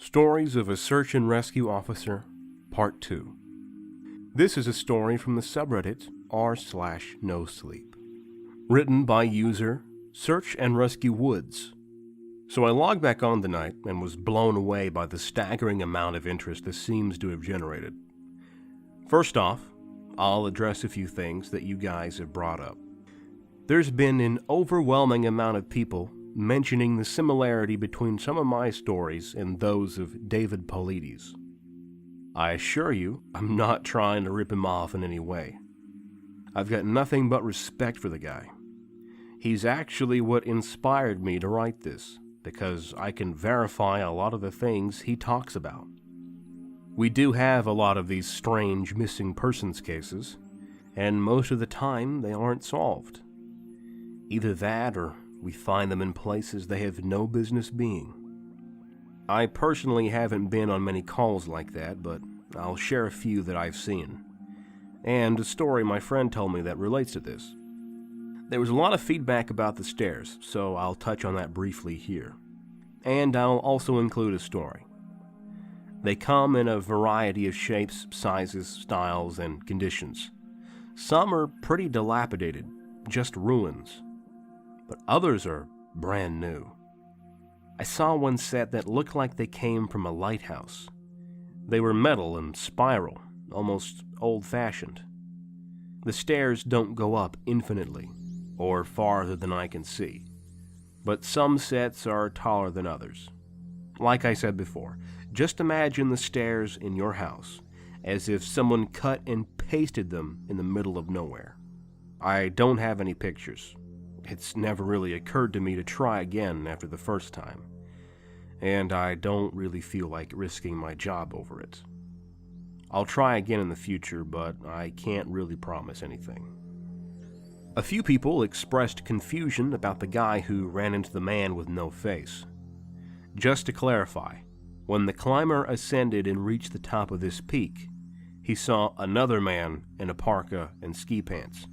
Stories of a Search and Rescue Officer, Part 2. This is a story from the subreddit r/nosleep, written by user Search and Rescue Woods. So I logged back on tonight and was blown away by the staggering amount of interest this seems to have generated. First off, I'll address a few things that you guys have brought up. There's been an overwhelming amount of people mentioning the similarity between some of my stories and those of David Paulides. I assure you, I'm not trying to rip him off in any way. I've got nothing but respect for the guy. He's actually what inspired me to write this, because I can verify a lot of the things he talks about. We do have a lot of these strange missing persons cases, and most of the time they aren't solved. Either that or we find them in places they have no business being. I personally haven't been on many calls like that, but I'll share a few that I've seen, and a story my friend told me that relates to this. There was a lot of feedback about the stairs, so I'll touch on that briefly here. And I'll also include a story. They come in a variety of shapes, sizes, styles, and conditions. Some are pretty dilapidated, just ruins, but others are brand new. I saw one set that looked like they came from a lighthouse. They were metal and spiral, almost old-fashioned. The stairs don't go up infinitely, or farther than I can see, but some sets are taller than others. Like I said before, just imagine the stairs in your house as if someone cut and pasted them in the middle of nowhere. I don't have any pictures. It's never really occurred to me to try again after the first time, and I don't really feel like risking my job over it. I'll try again in the future, but I can't really promise anything. A few people expressed confusion about the guy who ran into the man with no face. Just to clarify, when the climber ascended and reached the top of this peak, he saw another man in a parka and ski pants.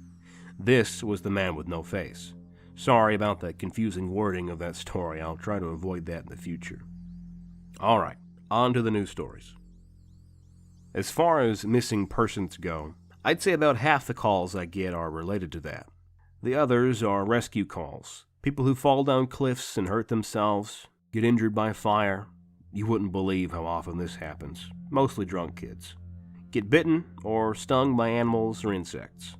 This was the man with no face. Sorry about the confusing wording of that story. I'll try to avoid that in the future. Alright, on to the news stories. As far as missing persons go, I'd say about half the calls I get are related to that. The others are rescue calls. People who fall down cliffs and hurt themselves, get injured by fire. You wouldn't believe how often this happens. Mostly drunk kids. Get bitten or stung by animals or insects.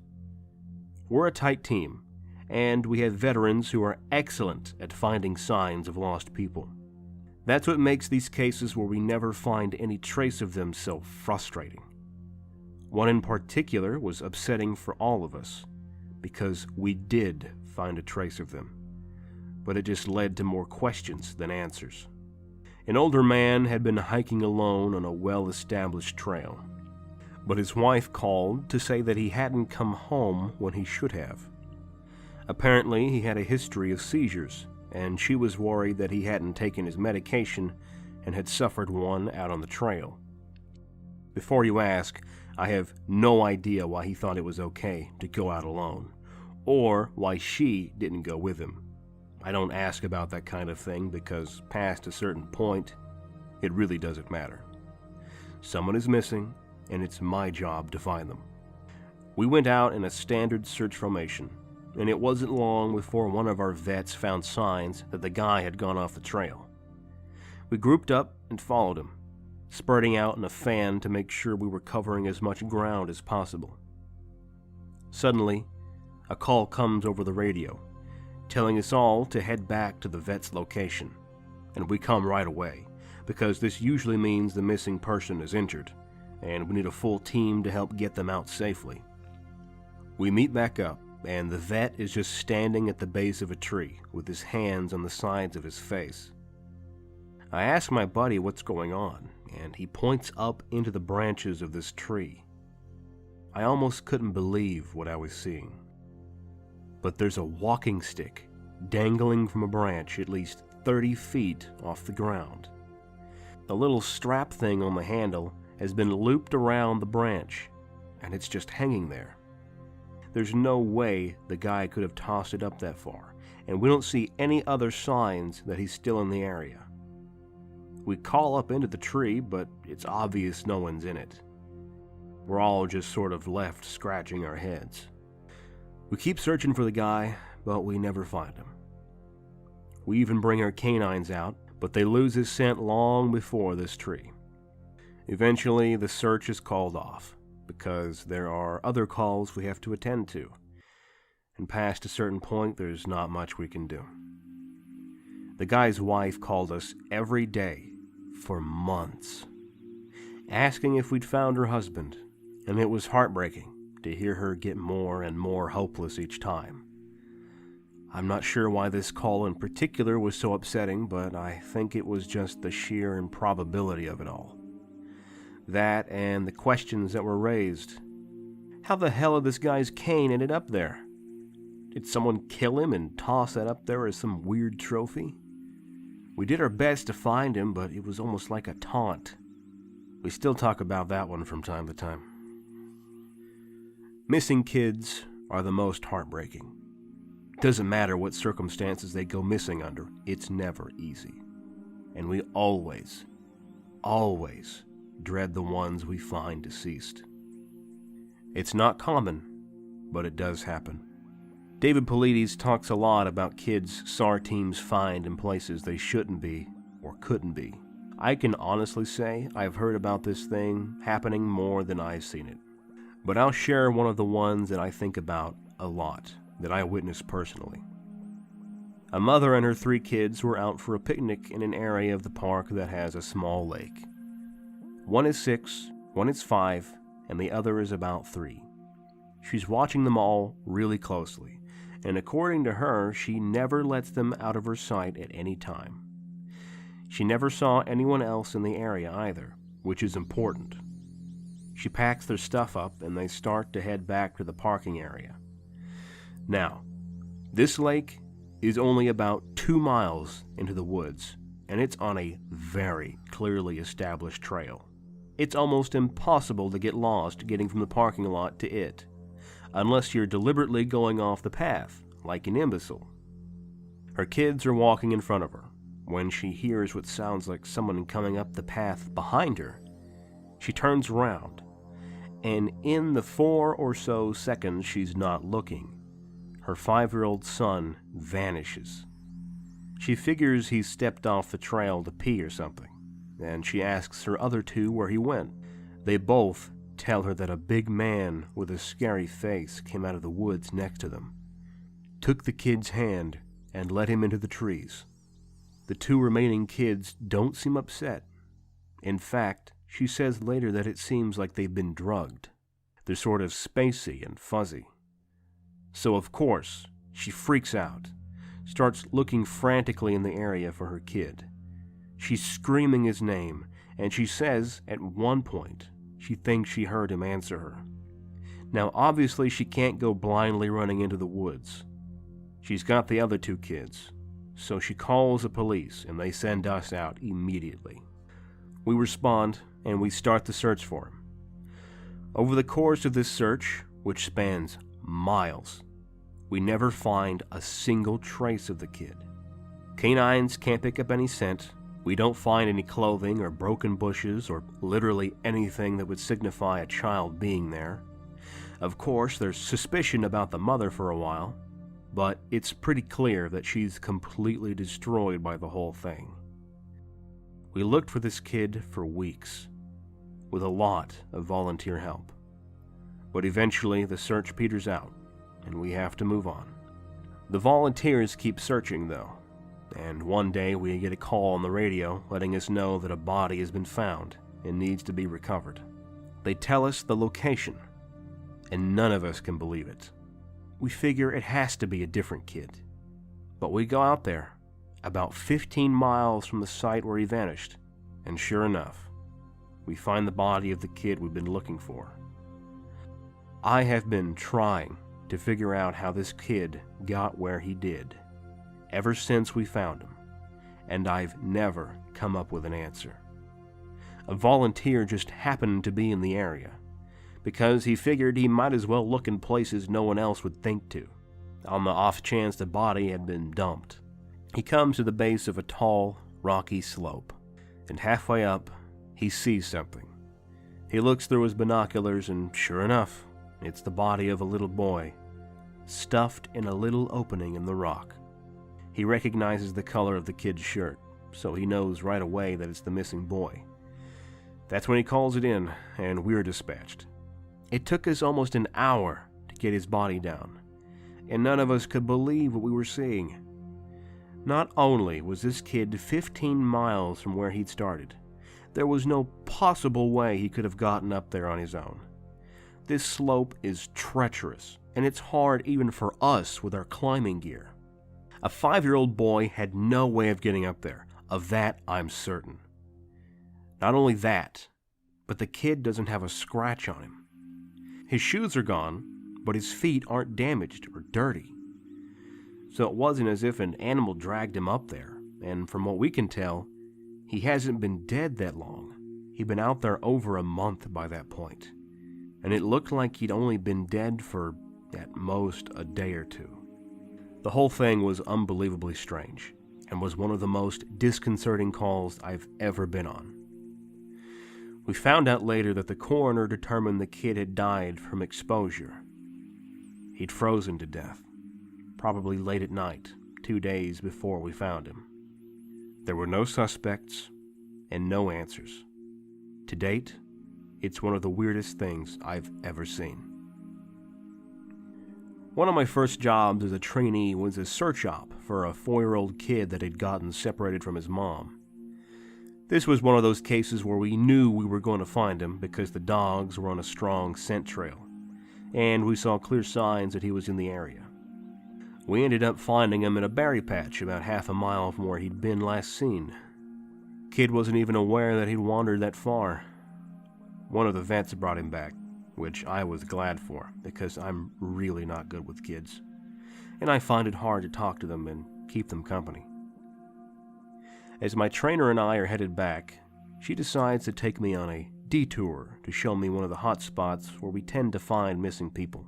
We're a tight team, and we have veterans who are excellent at finding signs of lost people. That's what makes these cases where we never find any trace of them so frustrating. One in particular was upsetting for all of us, because we did find a trace of them, but it just led to more questions than answers. An older man had been hiking alone on a well-established trail, but his wife called to say that he hadn't come home when he should have. Apparently, he had a history of seizures, and she was worried that he hadn't taken his medication and had suffered one out on the trail. Before you ask, I have no idea why he thought it was okay to go out alone, or why she didn't go with him. I don't ask about that kind of thing because past a certain point, it really doesn't matter. Someone is missing, and it's my job to find them. We went out in a standard search formation, and it wasn't long before one of our vets found signs that the guy had gone off the trail. We grouped up and followed him, spurting out in a fan to make sure we were covering as much ground as possible. Suddenly, a call comes over the radio, telling us all to head back to the vet's location, and we come right away, because this usually means the missing person is injured, and we need a full team to help get them out safely. We meet back up, and the vet is just standing at the base of a tree with his hands on the sides of his face. I ask my buddy what's going on, and he points up into the branches of this tree. I almost couldn't believe what I was seeing. But there's a walking stick dangling from a branch at least 30 feet off the ground. The little strap thing on the handle has been looped around the branch, and it's just hanging there. There's no way the guy could have tossed it up that far, and we don't see any other signs that he's still in the area. We call up into the tree, but it's obvious no one's in it. We're all just sort of left scratching our heads. We keep searching for the guy, but we never find him. We even bring our canines out, but they lose his scent long before this tree. Eventually, the search is called off, because there are other calls we have to attend to, and past a certain point, there's not much we can do. The guy's wife called us every day for months, asking if we'd found her husband, and it was heartbreaking to hear her get more and more hopeless each time. I'm not sure why this call in particular was so upsetting, but I think it was just the sheer improbability of it all. That and the questions that were raised. How the hell did this guy's cane ended up there? Did someone kill him and toss that up there as some weird trophy? We did our best to find him, but it was almost like a taunt. We still talk about that one from time to time. Missing kids are the most heartbreaking. Doesn't matter what circumstances they go missing under, it's never easy. And we always dread the ones we find deceased. It's not common, but it does happen. David Paulides talks a lot about kids SAR teams find in places they shouldn't be or couldn't be. I can honestly say I've heard about this thing happening more than I've seen it. But I'll share one of the ones that I think about a lot, that I witnessed personally. A mother and her 3 kids were out for a picnic in an area of the park that has a small lake. One is 6, one is 5, and the other is about 3. She's watching them all really closely, and according to her, she never lets them out of her sight at any time. She never saw anyone else in the area either, which is important. She packs their stuff up and they start to head back to the parking area. Now, this lake is only about 2 miles into the woods, and it's on a very clearly established trail. It's almost impossible to get lost getting from the parking lot to it, unless you're deliberately going off the path, like an imbecile. Her kids are walking in front of her. When she hears what sounds like someone coming up the path behind her, she turns around, and in the 4 or so seconds she's not looking, her 5-year-old son vanishes. She figures he's stepped off the trail to pee or something, and she asks her other 2 where he went. They both tell her that a big man with a scary face came out of the woods next to them, took the kid's hand, and led him into the trees. The 2 remaining kids don't seem upset. In fact, she says later that it seems like they've been drugged. They're sort of spacey and fuzzy. So of course, she freaks out, starts looking frantically in the area for her kid. She's screaming his name, and she says at one point she thinks she heard him answer her. Now obviously she can't go blindly running into the woods. She's got the other 2 kids, so she calls the police and they send us out immediately. We respond and we start the search for him. Over the course of this search, which spans miles, we never find a single trace of the kid. Canines can't pick up any scent. We don't find any clothing or broken bushes or literally anything that would signify a child being there. Of course, there's suspicion about the mother for a while, but it's pretty clear that she's completely destroyed by the whole thing. We looked for this kid for weeks, with a lot of volunteer help. But eventually the search peters out, and we have to move on. The volunteers keep searching though, and one day we get a call on the radio letting us know that a body has been found and needs to be recovered. They tell us the location, and none of us can believe it. We figure it has to be a different kid. But we go out there, about 15 miles from the site where he vanished, and sure enough, we find the body of the kid we've been looking for. I have been trying to figure out how this kid got where he did ever since we found him, and I've never come up with an answer. A volunteer just happened to be in the area, because he figured he might as well look in places no one else would think to, on the off chance the body had been dumped. He comes to the base of a tall, rocky slope, and halfway up, he sees something. He looks through his binoculars, and sure enough, it's the body of a little boy, stuffed in a little opening in the rock. He recognizes the color of the kid's shirt, so he knows right away that it's the missing boy. That's when he calls it in, and we're dispatched. It took us almost an hour to get his body down, and none of us could believe what we were seeing. Not only was this kid 15 miles from where he'd started, there was no possible way he could have gotten up there on his own. This slope is treacherous, and it's hard even for us with our climbing gear. A 5-year-old boy had no way of getting up there. Of that, I'm certain. Not only that, but the kid doesn't have a scratch on him. His shoes are gone, but his feet aren't damaged or dirty. So it wasn't as if an animal dragged him up there, and from what we can tell, he hasn't been dead that long. He'd been out there over a month by that point, and it looked like he'd only been dead for, at most, a day or two. The whole thing was unbelievably strange, and was one of the most disconcerting calls I've ever been on. We found out later that the coroner determined the kid had died from exposure. He'd frozen to death, probably late at night, 2 days before we found him. There were no suspects and no answers. To date, it's one of the weirdest things I've ever seen. One of my first jobs as a trainee was a search op for a 4-year-old kid that had gotten separated from his mom. This was one of those cases where we knew we were going to find him because the dogs were on a strong scent trail, and we saw clear signs that he was in the area. We ended up finding him in a berry patch about half a mile from where he'd been last seen. Kid wasn't even aware that he'd wandered that far. One of the vets brought him back, which I was glad for, because I'm really not good with kids, and I find it hard to talk to them and keep them company. As my trainer and I are headed back, she decides to take me on a detour to show me one of the hot spots where we tend to find missing people.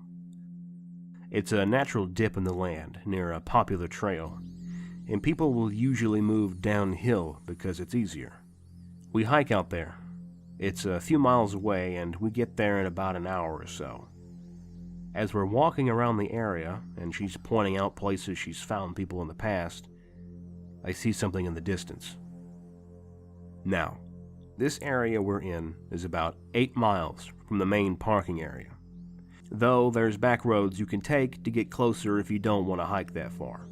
It's a natural dip in the land near a popular trail, and people will usually move downhill because it's easier. We hike out there. It's a few miles away, and we get there in about an hour or so. As we're walking around the area, and she's pointing out places she's found people in the past, I see something in the distance. Now, this area we're in is about 8 miles from the main parking area, though there's back roads you can take to get closer if you don't want to hike that far.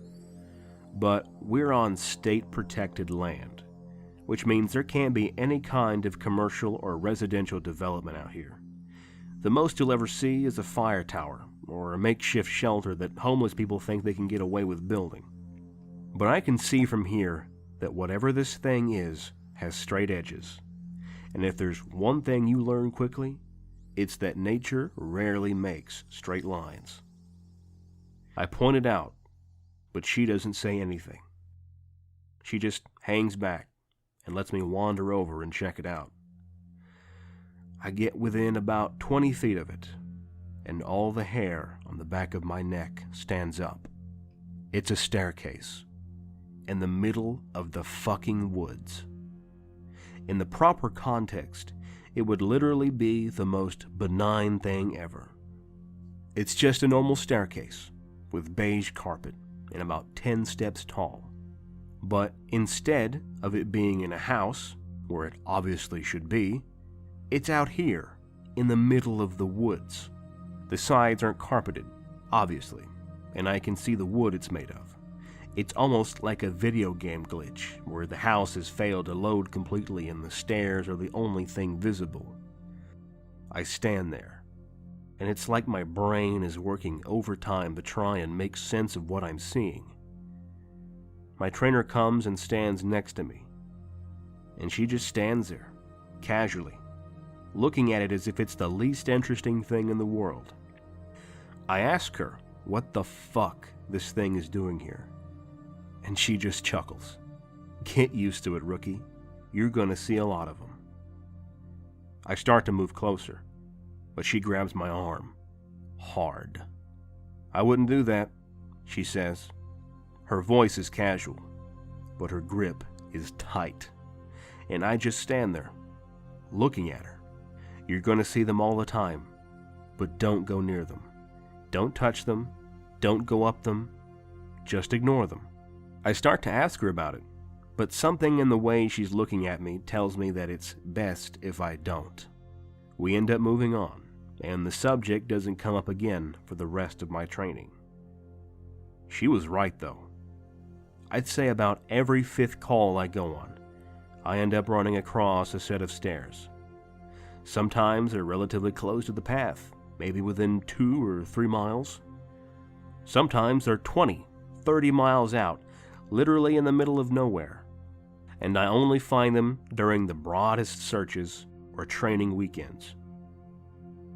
But we're on state-protected land, which means there can't be any kind of commercial or residential development out here. The most you'll ever see is a fire tower, or a makeshift shelter that homeless people think they can get away with building. But I can see from here that whatever this thing is has straight edges. And if there's one thing you learn quickly, it's that nature rarely makes straight lines. I point it out, but she doesn't say anything. She just hangs back and lets me wander over and check it out. I get within about 20 feet of it, and all the hair on the back of my neck stands up. It's a staircase in the middle of the fucking woods. In the proper context, it would literally be the most benign thing ever. It's just a normal staircase with beige carpet and about 10 steps tall. But instead of it being in a house, where it obviously should be, it's out here in the middle of the woods. The sides aren't carpeted, obviously, and I can see the wood it's made of. It's almost like a video game glitch, where the house has failed to load completely and the stairs are the only thing visible. I stand there, and it's like my brain is working overtime to try and make sense of what I'm seeing. My trainer comes and stands next to me, and she just stands there, casually, looking at it as if it's the least interesting thing in the world. I ask her what the fuck this thing is doing here, and she just chuckles. Get used to it, rookie. You're gonna see a lot of them. I start to move closer, but she grabs my arm, hard. I wouldn't do that, she says. Her voice is casual, but her grip is tight, and I just stand there, looking at her. You're going to see them all the time, but don't go near them. Don't touch them. Don't go up them. Just ignore them. I start to ask her about it, but something in the way she's looking at me tells me that it's best if I don't. We end up moving on, and the subject doesn't come up again for the rest of my training. She was right, though. I'd say about every 5th call I go on, I end up running across a set of stairs. Sometimes they're relatively close to the path, maybe within 2 or 3 miles. Sometimes they're 20, 30 miles out, literally in the middle of nowhere. And I only find them during the broadest searches or training weekends.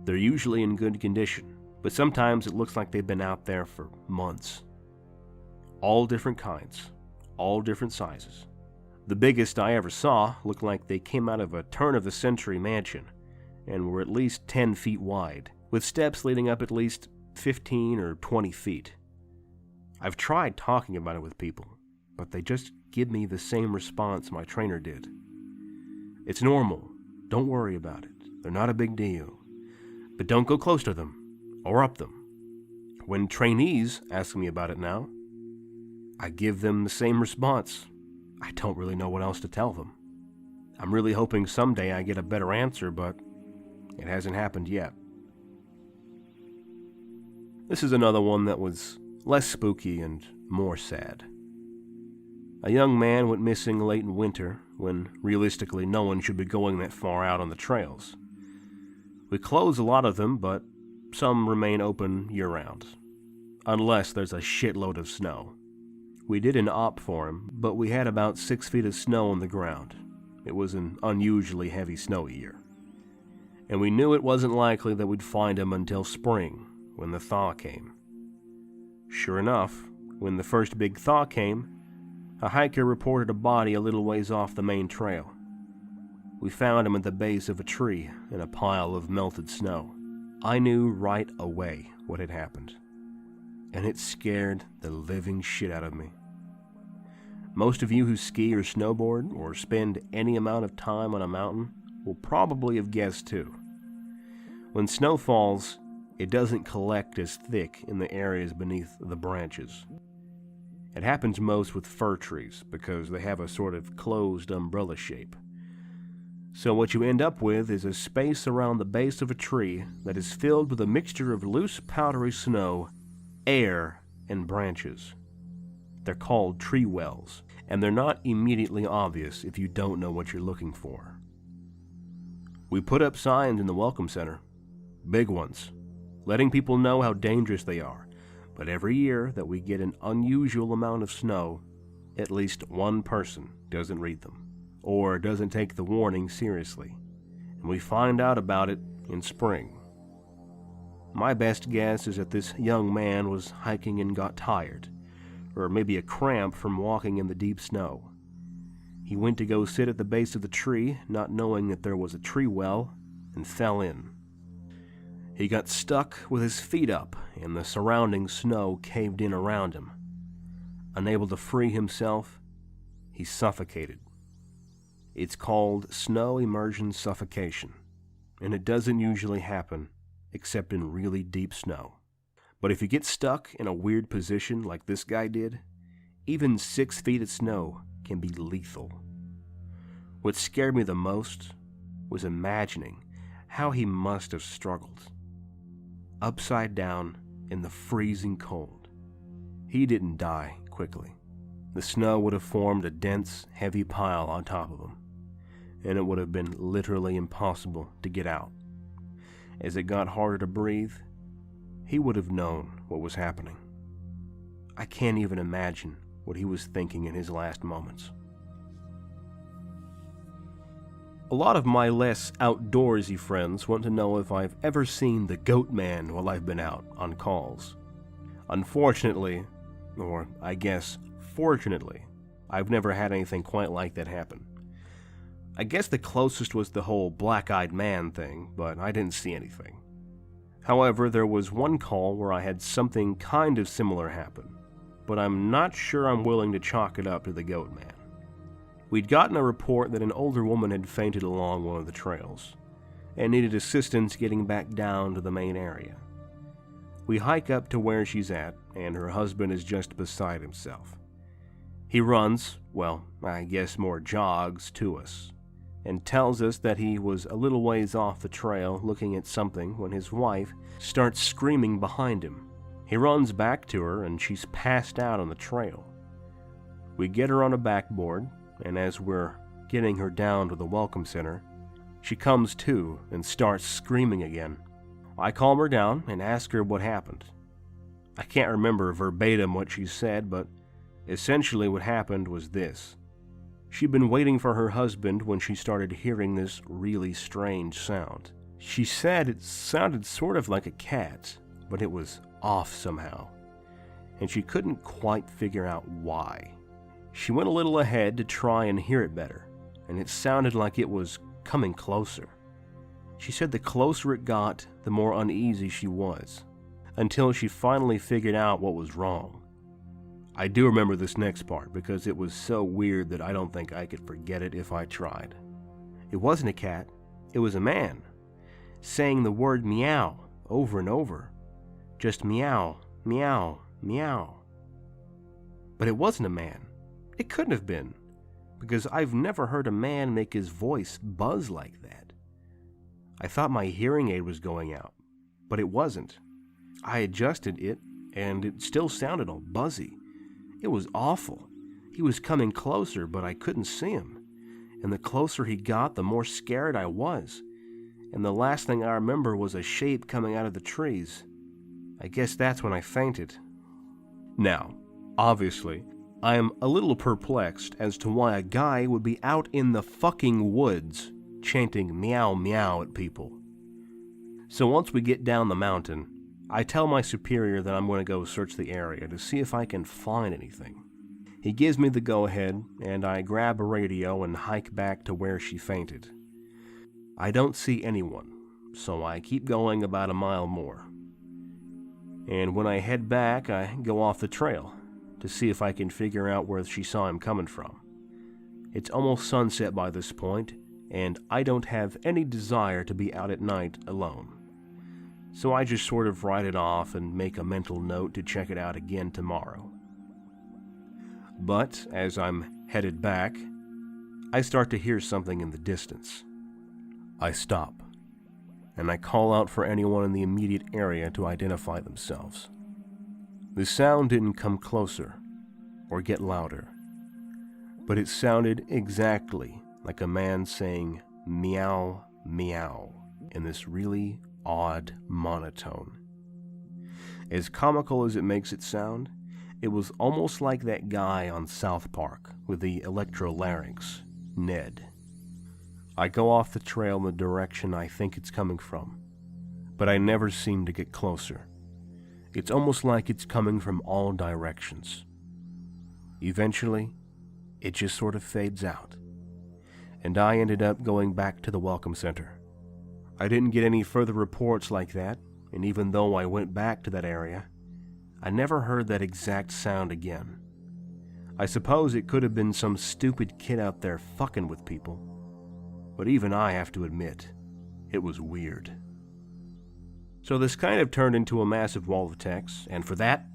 They're usually in good condition, but sometimes it looks like they've been out there for months. All different kinds, all different sizes. The biggest I ever saw looked like they came out of a turn-of-the-century mansion and were at least 10 feet wide, with steps leading up at least 15 or 20 feet. I've tried talking about it with people, but they just give me the same response my trainer did. It's normal. Don't worry about it. They're not a big deal. But don't go close to them or up them. When trainees ask me about it now, I give them the same response. I don't really know what else to tell them. I'm really hoping someday I get a better answer, but it hasn't happened yet. This is another one that was less spooky and more sad. A young man went missing late in winter, when realistically no one should be going that far out on the trails. We close a lot of them, but some remain open year-round, unless there's a shitload of snow. We did an op for him, but we had about 6 feet of snow on the ground. It was an unusually heavy snow year. And we knew it wasn't likely that we'd find him until spring, when the thaw came. Sure enough, when the first big thaw came, a hiker reported a body a little ways off the main trail. We found him at the base of a tree in a pile of melted snow. I knew right away what had happened, and it scared the living shit out of me. Most of you who ski or snowboard or spend any amount of time on a mountain will probably have guessed too. When snow falls, it doesn't collect as thick in the areas beneath the branches. It happens most with fir trees because they have a sort of closed umbrella shape. So what you end up with is a space around the base of a tree that is filled with a mixture of loose powdery snow, air, and branches. They're called tree wells, and they're not immediately obvious if you don't know what you're looking for. We put up signs in the Welcome Center, big ones, letting people know how dangerous they are, but every year that we get an unusual amount of snow, at least one person doesn't read them, or doesn't take the warning seriously, and we find out about it in spring. My best guess is that this young man was hiking and got tired, or maybe a cramp from walking in the deep snow. He went to go sit at the base of the tree, not knowing that there was a tree well, and fell in. He got stuck with his feet up, and the surrounding snow caved in around him. Unable to free himself, he suffocated. It's called snow immersion suffocation, and it doesn't usually happen except in really deep snow. But if you get stuck in a weird position like this guy did, even 6 feet of snow can be lethal. What scared me the most was imagining how he must have struggled. Upside down in the freezing cold. He didn't die quickly. The snow would have formed a dense, heavy pile on top of him, and it would have been literally impossible to get out. As it got harder to breathe, he would have known what was happening. I can't even imagine what he was thinking in his last moments. A lot of my less outdoorsy friends want to know if I've ever seen the goat man while I've been out on calls. Unfortunately, or I guess fortunately, I've never had anything quite like that happen. I guess the closest was the whole black-eyed man thing, but I didn't see anything. However, there was one call where I had something kind of similar happen, but I'm not sure I'm willing to chalk it up to the goat man. We'd gotten a report that an older woman had fainted along one of the trails and needed assistance getting back down to the main area. We hike up to where she's at, and her husband is just beside himself. He runs, well, I guess more jogs, to us, and tells us that he was a little ways off the trail looking at something when his wife starts screaming behind him. He runs back to her, and she's passed out on the trail. We get her on a backboard, and as we're getting her down to the welcome center, she comes to and starts screaming again. I calm her down and ask her what happened. I can't remember verbatim what she said, but essentially what happened was this. She'd been waiting for her husband when she started hearing this really strange sound. She said it sounded sort of like a cat, but it was off somehow, and she couldn't quite figure out why. She went a little ahead to try and hear it better, and it sounded like it was coming closer. She said the closer it got, the more uneasy she was, until she finally figured out what was wrong. I do remember this next part because it was so weird that I don't think I could forget it if I tried. It wasn't a cat, it was a man, saying the word meow over and over. Just meow, meow, meow. But it wasn't a man. It couldn't have been, because I've never heard a man make his voice buzz like that. I thought my hearing aid was going out, but it wasn't. I adjusted it, and it still sounded all buzzy. It was awful. He was coming closer, but I couldn't see him. And the closer he got, the more scared I was. And the last thing I remember was a shape coming out of the trees. I guess that's when I fainted. Now, obviously, I am a little perplexed as to why a guy would be out in the fucking woods chanting meow meow at people. So once we get down the mountain, I tell my superior that I'm going to go search the area to see if I can find anything. He gives me the go-ahead, and I grab a radio and hike back to where she fainted. I don't see anyone, so I keep going about a mile more. And when I head back, I go off the trail to see if I can figure out where she saw him coming from. It's almost sunset by this point, and I don't have any desire to be out at night alone. So I just sort of write it off and make a mental note to check it out again tomorrow. But as I'm headed back, I start to hear something in the distance. I stop, and I call out for anyone in the immediate area to identify themselves. The sound didn't come closer or get louder, but it sounded exactly like a man saying meow meow in this really odd monotone. As comical as it makes it sound, it was almost like that guy on South Park with the electrolarynx, Ned. I go off the trail in the direction I think it's coming from, but I never seem to get closer. It's almost like it's coming from all directions. Eventually, it just sort of fades out, and I ended up going back to the welcome center. I didn't get any further reports like that, and even though I went back to that area, I never heard that exact sound again. I suppose it could have been some stupid kid out there fucking with people, but even I have to admit, it was weird. So this kind of turned into a massive wall of text, and for that,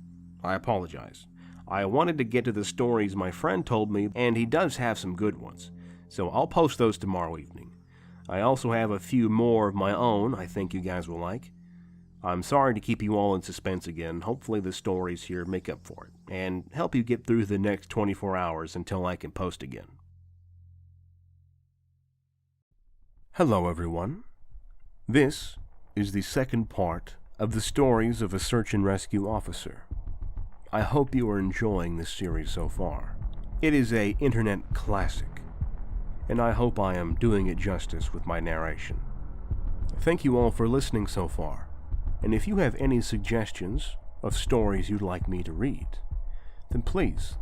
I apologize. I wanted to get to the stories my friend told me, and he does have some good ones, so I'll post those tomorrow evening. I also have a few more of my own I think you guys will like. I'm sorry to keep you all in suspense again. Hopefully the stories here make up for it, and help you get through the next 24 hours until I can post again. Hello everyone. This is the second part of the stories of a search and rescue officer. I hope you are enjoying this series so far. It is an internet classic, and I hope I am doing it justice with my narration. Thank you all for listening so far, and if you have any suggestions of stories you'd like me to read, then please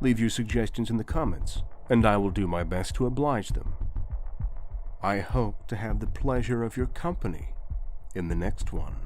leave your suggestions in the comments, and I will do my best to oblige them. I hope to have the pleasure of your company in the next one.